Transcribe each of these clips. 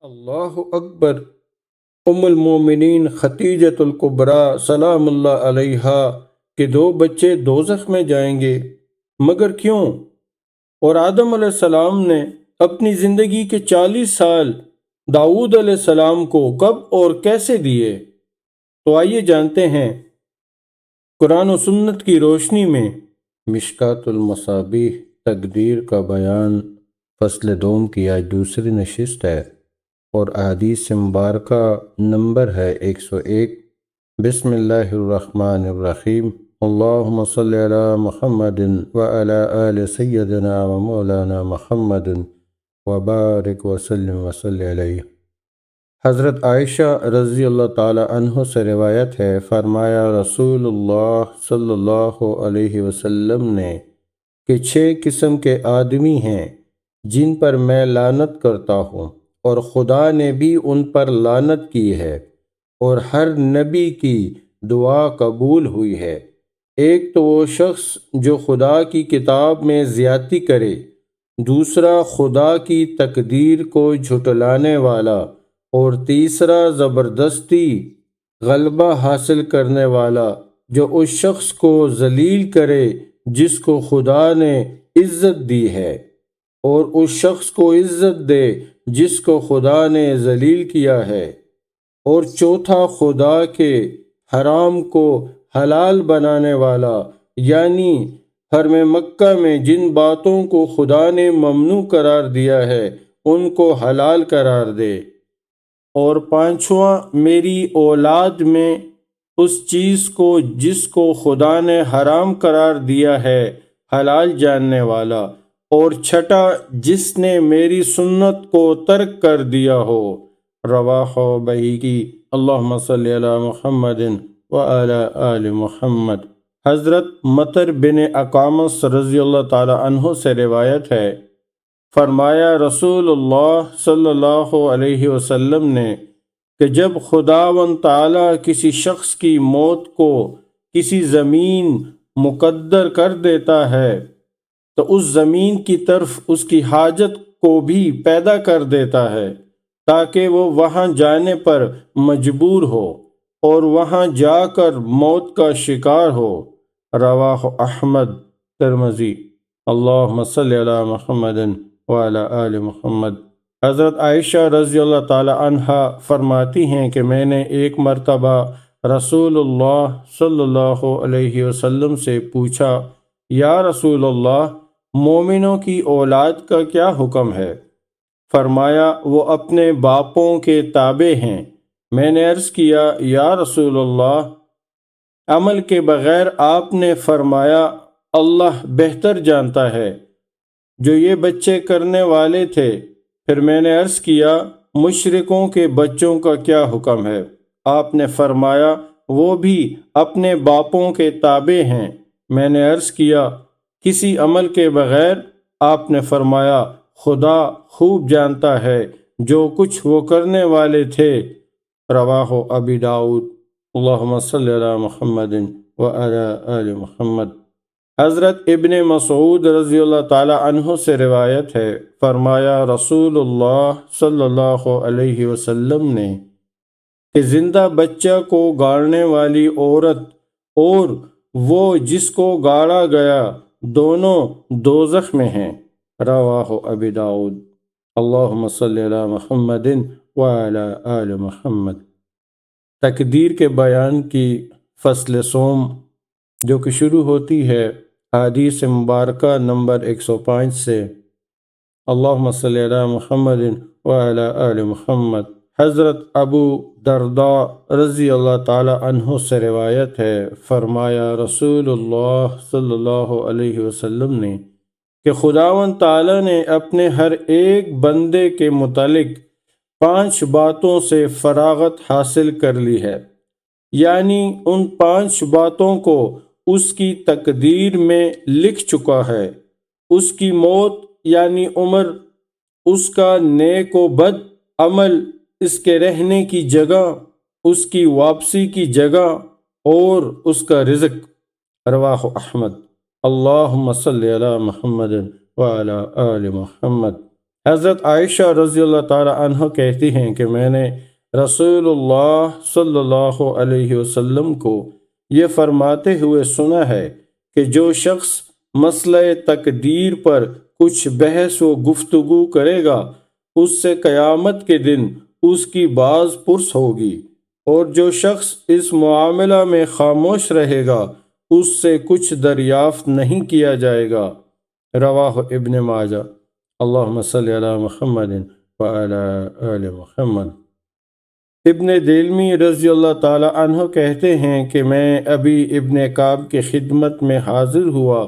اللہ اکبر۔ ام المومنین خدیجۃ الکبریٰ سلام اللہ علیہا کے 2 بچے دوزخ میں جائیں گے، مگر کیوں؟ اور آدم علیہ السلام نے اپنی زندگی کے 40 سال داؤد علیہ السلام کو کب اور کیسے دیے؟ تو آئیے جانتے ہیں۔ قرآن و سنت کی روشنی میں مشکات المصابیح تقدیر کا بیان فصل 2 کی آج دوسری نشست ہے، اور احادیث مبارکہ نمبر ہے 101۔ بسم اللہ الرحمن الرحیم۔ اللہم صلی علی محمد وعلی آل سیدنا و مولانا محمد وبارک وسلم وصلی علیہ۔ حضرت عائشہ رضی اللہ تعالی عنہ سے روایت ہے، فرمایا رسول اللہ صلی اللہ علیہ وسلم نے کہ 6 قسم کے آدمی ہیں جن پر میں لعنت کرتا ہوں، اور خدا نے بھی ان پر لعنت کی ہے، اور ہر نبی کی دعا قبول ہوئی ہے۔ ایک تو وہ شخص جو خدا کی کتاب میں زیادتی کرے، دوسرا خدا کی تقدیر کو جھٹلانے والا، اور تیسرا زبردستی غلبہ حاصل کرنے والا جو اس شخص کو ذلیل کرے جس کو خدا نے عزت دی ہے، اور اس شخص کو عزت دے جس کو خدا نے ذلیل کیا ہے، اور چوتھا خدا کے حرام کو حلال بنانے والا، یعنی حرم مکہ میں جن باتوں کو خدا نے ممنوع قرار دیا ہے ان کو حلال قرار دے، اور پانچواں میری اولاد میں اس چیز کو جس کو خدا نے حرام قرار دیا ہے حلال جاننے والا، اور چھٹا جس نے میری سنت کو ترک کر دیا ہو۔ رواہ بہقی۔ اللہم صلی علی محمد وعلی آل محمد۔ حضرت مطر بن اقامص رضی اللہ تعالی عنہ سے روایت ہے، فرمایا رسول اللہ صلی اللہ علیہ وسلم نے کہ جب خداوند تعالی کسی شخص کی موت کو کسی زمین مقدر کر دیتا ہے تو اس زمین کی طرف اس کی حاجت کو بھی پیدا کر دیتا ہے تاکہ وہ وہاں جانے پر مجبور ہو اور وہاں جا کر موت کا شکار ہو۔ رواہ احمد ترمذی۔ اللہم صلی علی محمد وعلی آل محمد۔ حضرت عائشہ رضی اللہ تعالی عنہا فرماتی ہیں کہ میں نے ایک مرتبہ رسول اللہ صلی اللہ علیہ وسلم سے پوچھا، یا رسول اللہ، مومنوں کی اولاد کا کیا حکم ہے؟ فرمایا وہ اپنے باپوں کے تابع ہیں۔ میں نے عرض کیا، یا رسول اللہ، عمل کے بغیر؟ آپ نے فرمایا، اللہ بہتر جانتا ہے۔ جو یہ بچے کرنے والے تھے۔ پھر میں نے عرض کیا، مشرکوں کے بچوں کا کیا حکم ہے؟ آپ نے فرمایا، وہ بھی اپنے باپوں کے تابع ہیں۔ میں نے عرض کیا، کسی عمل کے بغیر؟ آپ نے فرمایا، خدا خوب جانتا ہے جو کچھ وہ کرنے والے تھے۔ رواہ ابی داؤد۔ اللہم صلی علی محمد وعلی آل محمد۔ حضرت ابن مسعود رضی اللہ تعالی عنہ سے روایت ہے، فرمایا رسول اللہ صلی اللہ علیہ وسلم نے کہ زندہ بچہ کو گاڑنے والی عورت اور وہ جس کو گاڑا گیا دونوں دوزخ میں ہیں۔ رواہ ابی داؤد۔ اللہم صلی علی محمد وعلی آل محمد۔ تقدیر کے بیان کی فصل سوم، جو کہ شروع ہوتی ہے حدیث مبارکہ نمبر 105 سے۔ اللہم صلی علی محمد وعلی آل محمد۔ حضرت ابو درداء رضی اللہ تعالی عنہ سے روایت ہے، فرمایا رسول اللہ صلی اللہ علیہ وسلم نے کہ خداوند تعالی نے اپنے ہر ایک بندے کے متعلق 5 باتوں سے فراغت حاصل کر لی ہے، یعنی ان 5 باتوں کو اس کی تقدیر میں لکھ چکا ہے۔ اس کی موت یعنی عمر، اس کا نیک و بد عمل، اس کے رہنے کی جگہ، اس کی واپسی کی جگہ، اور اس کا رزق۔ رواہ احمد۔ اللہم صلی علی محمد وعلی آل محمد۔ حضرت عائشہ رضی اللہ تعالی عنہ کہتی ہیں کہ میں نے رسول اللہ صلی اللہ علیہ وسلم کو یہ فرماتے ہوئے سنا ہے کہ جو شخص مسئلہ تقدیر پر کچھ بحث و گفتگو کرے گا اس سے قیامت کے دن اس کی باز پرس ہوگی، اور جو شخص اس معاملہ میں خاموش رہے گا اس سے کچھ دریافت نہیں کیا جائے گا۔ رواہ ابن ماجہ۔ اللہم صلی علی محمد وعلی آل محمد۔ ابن دیلمی رضی اللہ تعالی عنہ کہتے ہیں کہ میں ابی ابن کعب کی خدمت میں حاضر ہوا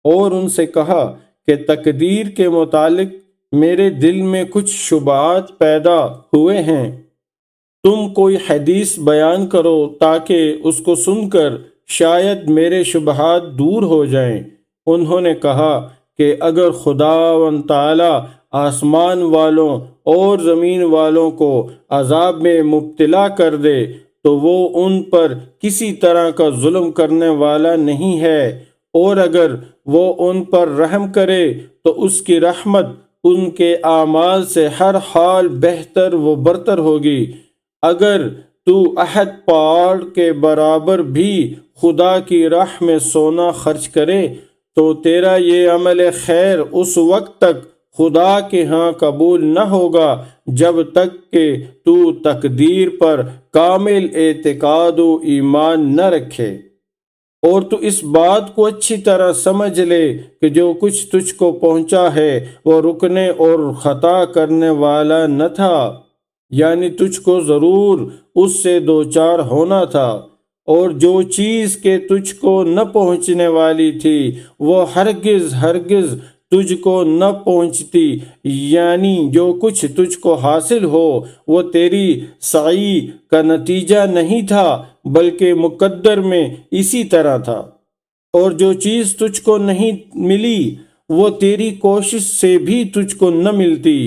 اور ان سے کہا کہ تقدیر کے متعلق میرے دل میں کچھ شبہات پیدا ہوئے ہیں، تم کوئی حدیث بیان کرو تاکہ اس کو سن کر شاید میرے شبہات دور ہو جائیں۔ انہوں نے کہا کہ اگر خداوند تعالی آسمان والوں اور زمین والوں کو عذاب میں مبتلا کر دے تو وہ ان پر کسی طرح کا ظلم کرنے والا نہیں ہے، اور اگر وہ ان پر رحم کرے تو اس کی رحمت ان کے اعمال سے ہر حال بہتر و برتر ہوگی۔ اگر تو احد پہاڑ کے برابر بھی خدا کی راہ میں سونا خرچ کرے تو تیرا یہ عمل خیر اس وقت تک خدا کے ہاں قبول نہ ہوگا جب تک کہ تو تقدیر پر کامل اعتقاد و ایمان نہ رکھے، اور تو اس بات کو اچھی طرح سمجھ لے کہ جو کچھ تجھ کو پہنچا ہے وہ رکنے اور خطا کرنے والا نہ تھا، یعنی تجھ کو ضرور اس سے دوچار ہونا تھا، اور جو چیز کے تجھ کو نہ پہنچنے والی تھی وہ ہرگز ہرگز تجھ کو نہ پہنچتی، یعنی جو کچھ تجھ کو حاصل ہو وہ تیری سعی کا نتیجہ نہیں تھا بلکہ مقدر میں اسی طرح تھا، اور جو چیز تجھ کو نہیں ملی وہ تیری کوشش سے بھی تجھ کو نہ ملتی،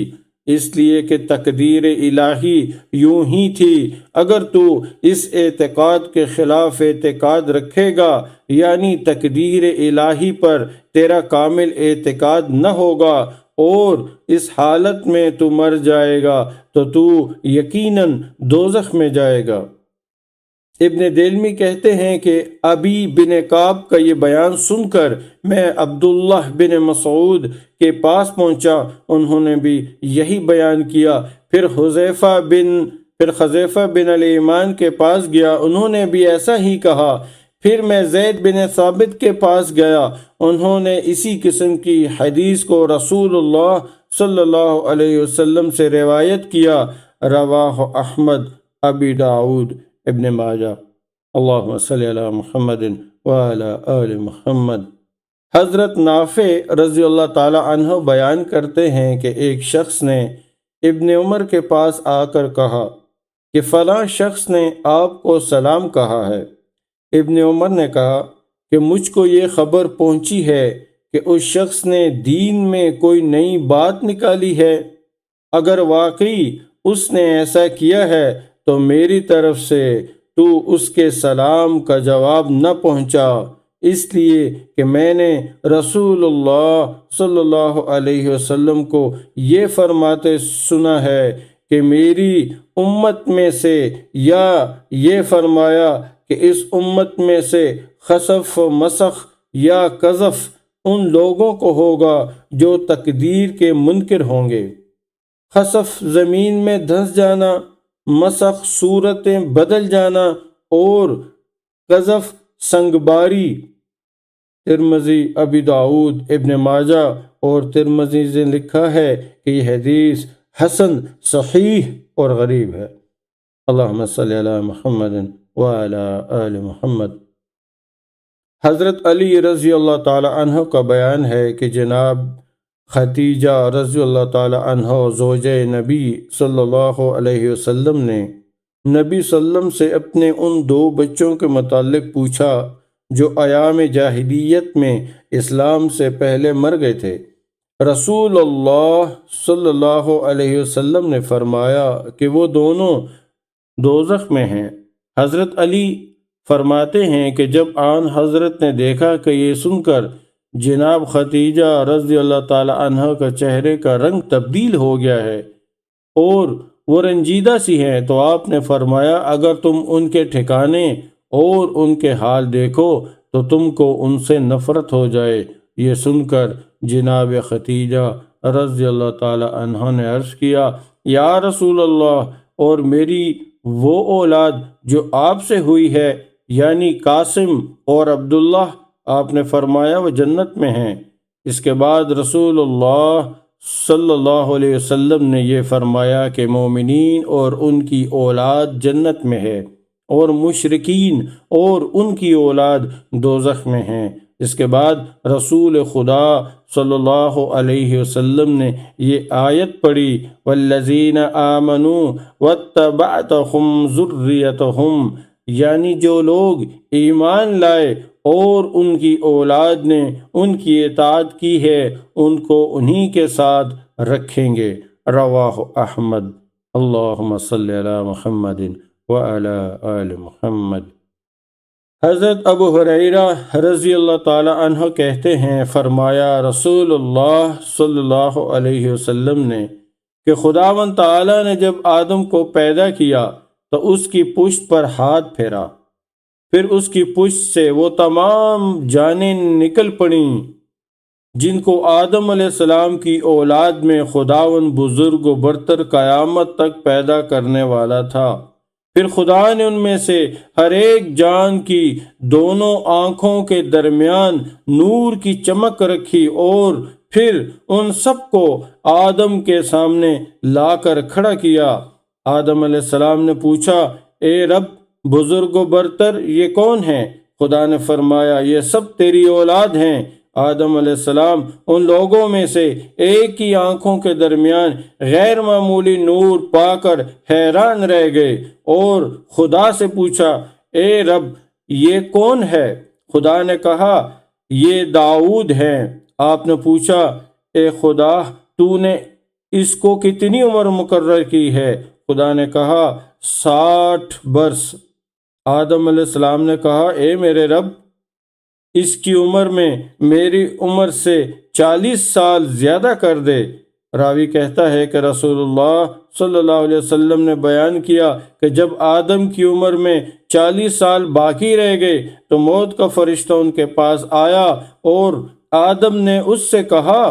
اس لیے کہ تقدیر الہی یوں ہی تھی۔ اگر تو اس اعتقاد کے خلاف اعتقاد رکھے گا، یعنی تقدیر الہی پر تیرا کامل اعتقاد نہ ہوگا اور اس حالت میں تو مر جائے گا تو یقیناً دوزخ میں جائے گا۔ ابن دیلمی کہتے ہیں کہ ابی بن کعب کا یہ بیان سن کر میں عبداللہ بن مسعود کے پاس پہنچا، انہوں نے بھی یہی بیان کیا۔ پھر حذیفہ بن الیمان کے پاس گیا، انہوں نے بھی ایسا ہی کہا۔ پھر میں زید بن ثابت کے پاس گیا، انہوں نے اسی قسم کی حدیث کو رسول اللہ صلی اللہ علیہ وسلم سے روایت کیا۔ رواہ احمد، ابی داؤد، ابن ماجہ۔ اللہم صلی علی محمد وعلی آل محمد۔ حضرت نافع رضی اللہ تعالی عنہ بیان کرتے ہیں کہ ایک شخص نے ابن عمر کے پاس آ کر کہا کہ فلاں شخص نے آپ کو سلام کہا ہے۔ ابن عمر نے کہا کہ مجھ کو یہ خبر پہنچی ہے کہ اس شخص نے دین میں کوئی نئی بات نکالی ہے، اگر واقعی اس نے ایسا کیا ہے تو میری طرف سے تو اس کے سلام کا جواب نہ پہنچا، اس لیے کہ میں نے رسول اللہ صلی اللہ علیہ وسلم کو یہ فرماتے سنا ہے کہ میری امت میں سے، یا یہ فرمایا کہ اس امت میں سے خسف و مسخ یا قذف ان لوگوں کو ہوگا جو تقدیر کے منکر ہوں گے۔ خسف زمین میں دھنس جانا، مسخ صورتیں بدل جانا، اور قذف سنگباری۔ ترمذی، ابی داؤد، ابن ماجہ اور ترمذی نے لکھا ہے کہ یہ حدیث حسن، صحیح اور غریب ہے۔ اللہم صلی علی محمد وعلی آل محمد۔ حضرت علی رضی اللہ تعالی عنہ کا بیان ہے کہ جناب خدیجہ رضی اللہ تعالی عنہ زوجہ نبی صلی اللہ علیہ وسلم نے نبی صلی اللہ علیہ وسلم سے اپنے ان 2 بچوں کے متعلق پوچھا جو ایام جاہلیت میں اسلام سے پہلے مر گئے تھے۔ رسول اللہ صلی اللہ علیہ وسلم نے فرمایا کہ وہ دونوں دوزخ میں ہیں۔ حضرت علی فرماتے ہیں کہ جب آن حضرت نے دیکھا کہ یہ سن کر جناب ختیجہ رضی اللہ تعالی عنہ کا چہرے کا رنگ تبدیل ہو گیا ہے اور وہ رنجیدہ سی ہیں، تو آپ نے فرمایا اگر تم ان کے ٹھکانے اور ان کے حال دیکھو تو تم کو ان سے نفرت ہو جائے۔ یہ سن کر جناب ختیجہ رضی اللہ تعالی عنہ نے عرض کیا، یا رسول اللہ، اور میری وہ اولاد جو آپ سے ہوئی ہے یعنی قاسم اور عبداللہ؟ آپ نے فرمایا وہ جنت میں ہیں۔ اس کے بعد رسول اللہ صلی اللہ علیہ وسلم نے یہ فرمایا کہ مومنین اور ان کی اولاد جنت میں ہے اور مشرکین اور ان کی اولاد دوزخ میں ہیں۔ اس کے بعد رسول خدا صلی اللہ علیہ وسلم نے یہ آیت پڑھی، والذین آمنوا واتبعتہم ذریتہم، یعنی جو لوگ ایمان لائے اور ان کی اولاد نے ان کی اطاعت کی ہے ان کو انہی کے ساتھ رکھیں گے۔ رواہ احمد۔ اللہم صلی علی محمد وعلی آل محمد۔ حضرت ابو ہریرہ رضی اللہ تعالی عنہ کہتے ہیں، فرمایا رسول اللہ صلی اللہ علیہ وسلم نے کہ خداوند تعالی نے جب آدم کو پیدا کیا تو اس کی پشت پر ہاتھ پھیرا، پھر اس کی پشت سے وہ تمام جانیں نکل پڑیں جن کو آدم علیہ السلام کی اولاد میں خداوند بزرگ و برتر قیامت تک پیدا کرنے والا تھا۔ پھر خدا نے ان میں سے ہر ایک جان کی دونوں آنکھوں کے درمیان نور کی چمک رکھی اور پھر ان سب کو آدم کے سامنے لا کر کھڑا کیا۔ آدم علیہ السلام نے پوچھا، اے رب بزرگ و برتر یہ کون ہیں؟ خدا نے فرمایا یہ سب تیری اولاد ہیں۔ آدم علیہ السلام ان لوگوں میں سے ایک کی آنکھوں کے درمیان غیر معمولی نور پا کر حیران رہ گئے اور خدا سے پوچھا، اے رب یہ کون ہے؟ خدا نے کہا یہ داؤد ہیں۔ آپ نے پوچھا، اے خدا تو نے اس کو کتنی عمر مقرر کی ہے؟ خدا نے کہا 60 برس۔ آدم علیہ السلام نے کہا، اے میرے رب اس کی عمر میں میری عمر سے 40 سال زیادہ کر دے۔ راوی کہتا ہے کہ رسول اللہ صلی اللہ علیہ وسلم نے بیان کیا کہ جب آدم کی عمر میں 40 سال باقی رہ گئے تو موت کا فرشتہ ان کے پاس آیا اور آدم نے اس سے کہا،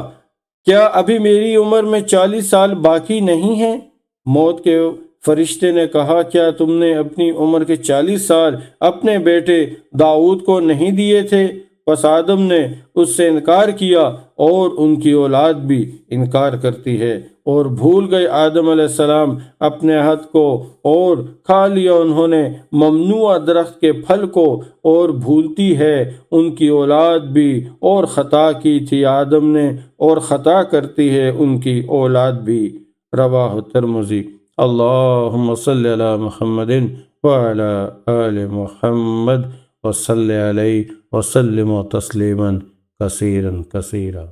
کیا ابھی میری عمر میں 40 سال باقی نہیں ہیں؟ موت کے فرشتے نے کہا، کیا تم نے اپنی عمر کے 40 سال اپنے بیٹے داؤد کو نہیں دیے تھے؟ پس آدم نے اس سے انکار کیا اور ان کی اولاد بھی انکار کرتی ہے اور بھول گئے آدم علیہ السلام اپنے عہد کو اور کھا لیا انہوں نے ممنوع درخت کے پھل کو، اور بھولتی ہے ان کی اولاد بھی، اور خطا کی تھی آدم نے اور خطا کرتی ہے ان کی اولاد بھی۔ رواہ ترمذی۔ اللہم صلی علی محمد وعلی آل محمد وصلی علیہ وسلم تسلیما کثیرا کثیرا۔